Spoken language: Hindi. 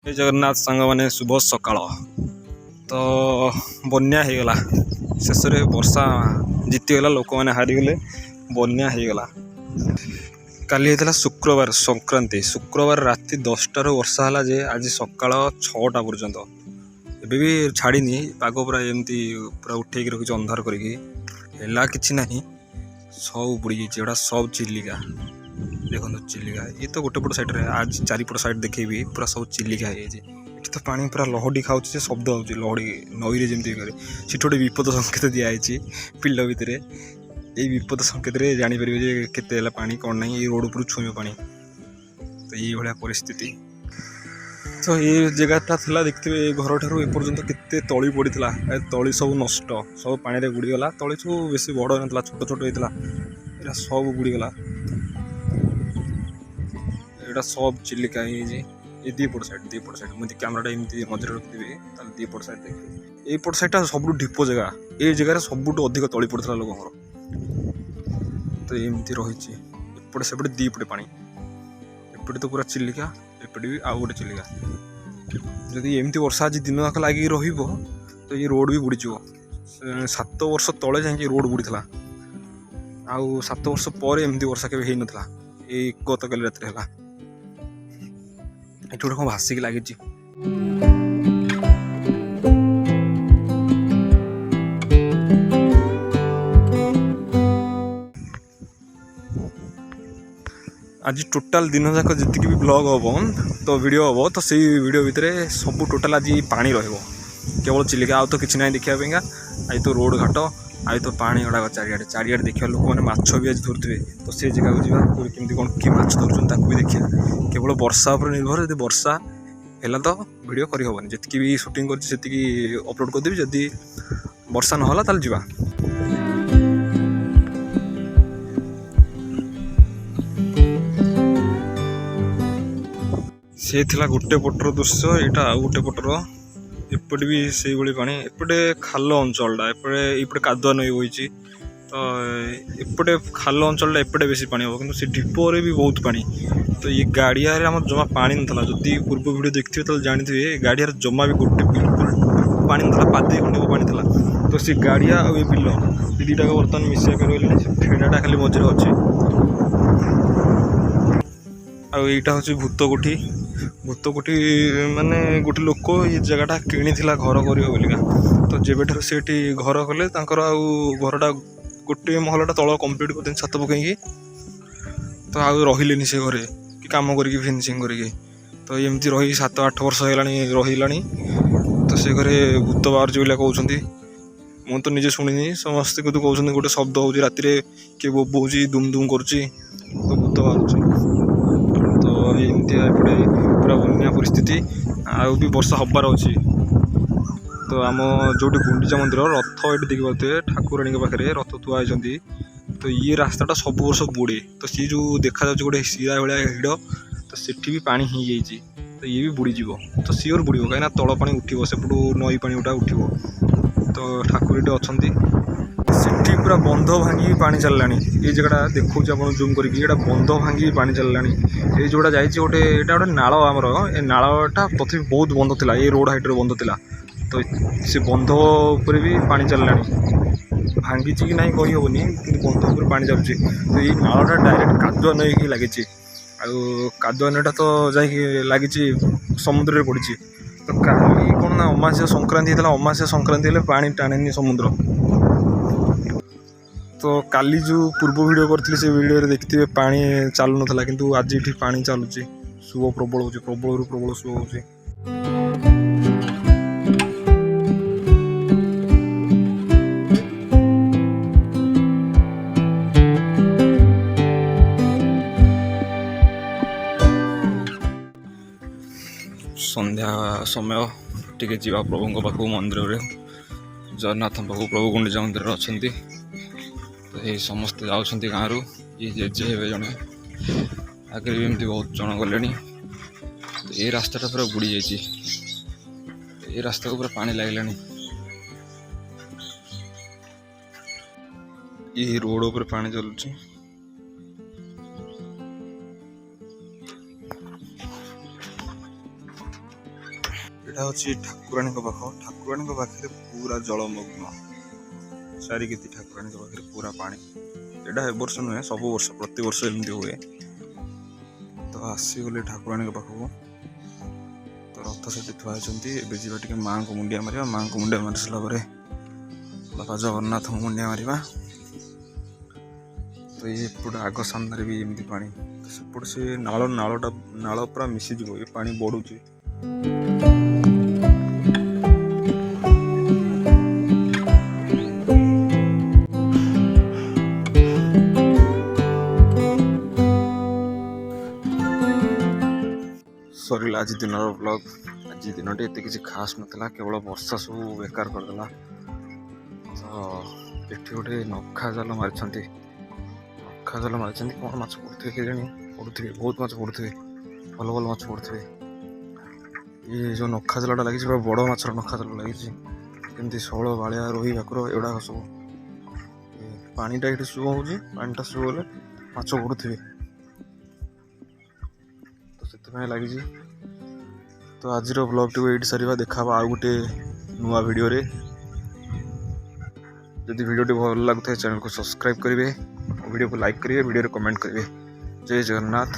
जय जगन्नाथ सांग मैंने शुभ सकाळ तो बन्या हो गला शेष वर्षा जीतीगला लोक मैंने हारीगले बन्या हो गला। काली होता शुक्रवार संक्रांति शुक्रवार राति 10टार वर्षा है जे आज सकाळ 6टा पर्यंत एबे भी छाड़नी पाग पूरा एमती पूरा उठे रखी अंधार करके कि ना सब बुड़ी जाइए सब चिलिका देखो चिलिका ये तो गोटे पट साइड आज चारिपट साइड देखेबी पूरा सब चिलिका है तो पानी पूरा लहड़ी खाऊ शब्द हो लहड़ी नई जमी से गोटे विपद संकेत दिखाई पिंड भितर ये विपद संकेत जापर केते पानी कौन ना ये रोड पर छुईब पानी तो ये भाया परिस्थिति तो ये जगहटा था देखते घर ठार एपर्तंत केते तली पड़ा तली सब नष्ट सब पानी बुड़ीगला तली सब बेस बड़ ना छोट छोट होता है सब बुड़ीगला यहाँ सब चिलिका ये दीपट साइड मुझे कैमराटा एमती मझे रखी दीपट साइड देखिए यपट साइडटा सब ढीप जगह ये जगह सबुठ अधिक तली पड़ा लोक तो एमती रही एपटे सेपटे दीपटे पानी एपटे तो पूरा चिलिका एपटे भी आउ गोटे चिलिका जदि एमती वर्षा आज दिन जाक लगी तो ये रोड भी बुड़ीज 7 वर्ष तले जाए रोड बुड़ीला आउ 7 वर्ष पर एमती वर्षा के हो नाला ये गत काली रात है ये गोटे कौन भासिक लगी आज टोटाल दिन जाक जी भी ब्लॉग हम तो वीडियो हम तो से वीडियो भितर सब टोटाल आज पानी केवल चिलिका आउ तो किसी ना देखापी आज तो रोड घाट आज तो पानी गुड़ाक चारिड़े देखा लोक मैंने माछ भी आज धरुवे तो से जगह को जावा केमती कौन किए माछ धरुन भी देखा केवल वर्षा पर निर्भर यदि वर्षा है तो वीडियो करहबनी जी भी शूटिंग कर अपलोड करदेवी जदि वर्षा ना ताल जा से थिला गोटे पटर दृश्य यहाँ आउ गोटे पटर एपटे भी से भाई पानी एपटे खाल अंचलटा एपटे कादुआ नई बही तो एपटे खाल अंचलटा एपटे बेसी पानी हम कि ढीपर भी बहुत पानी तो ये गाड़िया आम जमा पानी ना जदि पूर्व वीडियो देखिए तो जानते गाड़िया जमा भी गोटे बिल्कुल पानी ना पादे खंडे पानी था तो सी गाड़िया और ये बिल ये दुटा बर्तमान मिसा रही फेड़ाटा खाली मझे अच्छे आईटा हूँ भूतकोठी माने गोटे लोक ये जगहटा किणी घर करिका तो जेबेठार से घर कले घरटा गोटे महलटा तल कंप्लीट कर छत पकईकि तो आउ रही से घरे कि कम कर फिनिशिंग करके तो एमती रही 7-8 वर्ष है रही तो से घरे भूत बाहर जो कहते मुझे तो निजे शुणी समस्ते कहते गोटे शब्द हो राति किए बोबौची दुम दुम कर तो भूत बाहर तो एमती एपटे पूरा बन्या परिस्थिति आउ भी वर्षा हबार अच्छी तो आम जो गुंडीचा मंदिर रथ ये देखी पाते ठाकुराणी पाखे रथ थुआ तो ये रास्ताटा सब वर्ष बुड़े तो सी जो देखा गोटे शिरा भाया हिड़ तो सेठी भी पानी हो जाइए तो ये भी बुड़ीज तो सीओर बुड़ कहीं तल पानी उठो सेपटू नई पानी गुटा उठो तो ठाकुरीटे अच्छा सेठी पूरा बंध भांगी पानी चलला ये जगह देखो आप जूम करके बंध भांगी पानी चलला ये जोड़ा जाइए गोटे गोटे नाल आमर ए नालाटा प्रथम बहुत बंध था ये रोड हाइट बंध था तो से बंध पर भी पानी चलला भांगी कि ना कही हेनी कि बंध पर पानी चलुचे तो ये नालाटा डायरेक्ट कादुआ नई ही लगी कादुआ नईटा तो लगी समुद्र पड़ी तो काली कौन ना अमास्या संक्रांति होता अमास्या संक्रांति पानी टाणेनी समुद्र तो काली जो पूर्व वीडियो करथिले से वीडियो देखते पानी चालू नथला किंतु आज ये पानी चलुची सुओ प्रबल होची प्रबल प्रबल सुओ होची संध्या समय टिके जीवा प्रभु पाखु मंदिर रे जगन्नाथ पाखु प्रभु गुंडीचा मंदिर अच्छा तो ये समस्ते जाऊँच गाँव ये जेजे हे जड़े आगे भी एमती बहुत जन गले तो ये रास्ताटा पूरा बुड़ी जाइए ये रास्ता को पूरा पानी लगला ये रोड पर पानी चलुची ଏଇଟା ହେଉଛି ଠାକୁରାଣୀଙ୍କ ପାଖ। ଠାକୁରାଣୀଙ୍କ ପାଖରେ ପୁରା ଜଳମଗ୍ନ, ଚାରିକିତି ଠାକୁରାଣୀଙ୍କ ପାଖରେ ପୁରା ପାଣି। ଏଇଟା ଏ ବର୍ଷ ନୁହେଁ, ସବୁ ବର୍ଷ ପ୍ରତିବର୍ଷ ଏମିତି ହୁଏ। ତ ଆସିଗଲି ଠାକୁରାଣୀଙ୍କ ପାଖକୁ। ତ ରଥ ସେଠି ଥୁଆ ହେଇଛନ୍ତି। ଏବେ ଯିବା ଟିକେ ମାଆଙ୍କୁ ମୁଣ୍ଡିଆ ମାରିବା। ମାଆଙ୍କୁ ମୁଣ୍ଡିଆ ମାରି ସାରିଲା ପରେ ବାପା ଜଗନ୍ନାଥଙ୍କୁ ମୁଣ୍ଡିଆ ମାରିବା। ତ ଇଏ ଏପଟେ ଆଗ ସାମ୍ନାରେ ବି ଏମିତି ପାଣି, ସେପଟେ ସେ ନାଳ ପୁରା ମିଶିଯିବ, ଏ ପାଣି ବଢ଼ୁଛି। ସରିଲା ଆଜି ଦିନର ବ୍ଲଗ୍। ଆଜି ଦିନଟି ଏତେ କିଛି ଖାସ୍ ନଥିଲା, କେବଳ ବର୍ଷା ସବୁ ବେକାର କରିଦେଲା। ତ ଏଠି ଗୋଟେ ନଖା ଜାଲ ମାରିଛନ୍ତି। କ'ଣ ମାଛ ପଡ଼ୁଥିବେ କେଜାଣି, ବହୁତ ମାଛ ପଡ଼ୁଥିବେ, ଭଲ ମାଛ ପଡ଼ୁଥିବେ। ଇଏ ଯେଉଁ ନଖା ଜାଲଟା ଲାଗିଛି ପୁରା ବଡ଼ ମାଛର ନଖା ଜାଲ ଲାଗିଛି। ଯେମିତି ଶେଉଳ, ବାଳିଆ, ରୋହି, ଭାକୁର ଏଗୁଡ଼ାକ ସବୁ। ପାଣିଟା ଏଠି ସ୍ଲୋ ହେଉଛି, ପାଣିଟା ସ୍ଲୋ ହେଲେ ମାଛ ପଡ଼ୁଥିବେ, ତ ସେଥିପାଇଁ ଲାଗିଛି। ତ ଆଜିର ବ୍ଲଗ୍ଟିକୁ ଏଇଠି ସାରିବା। ଦେଖାହେବା ଆଉ ଗୋଟେ ନୂଆ ଭିଡ଼ିଓରେ। ଯଦି ଭିଡ଼ିଓଟି ଭଲ ଲାଗୁଥାଏ ଚ୍ୟାନେଲକୁ ସବସ୍କ୍ରାଇବ୍ କରିବେ, ଭିଡ଼ିଓକୁ ଲାଇକ୍ କରିବେ, ଭିଡ଼ିଓରେ କମେଣ୍ଟ କରିବେ। ଜୟ ଜଗନ୍ନାଥ।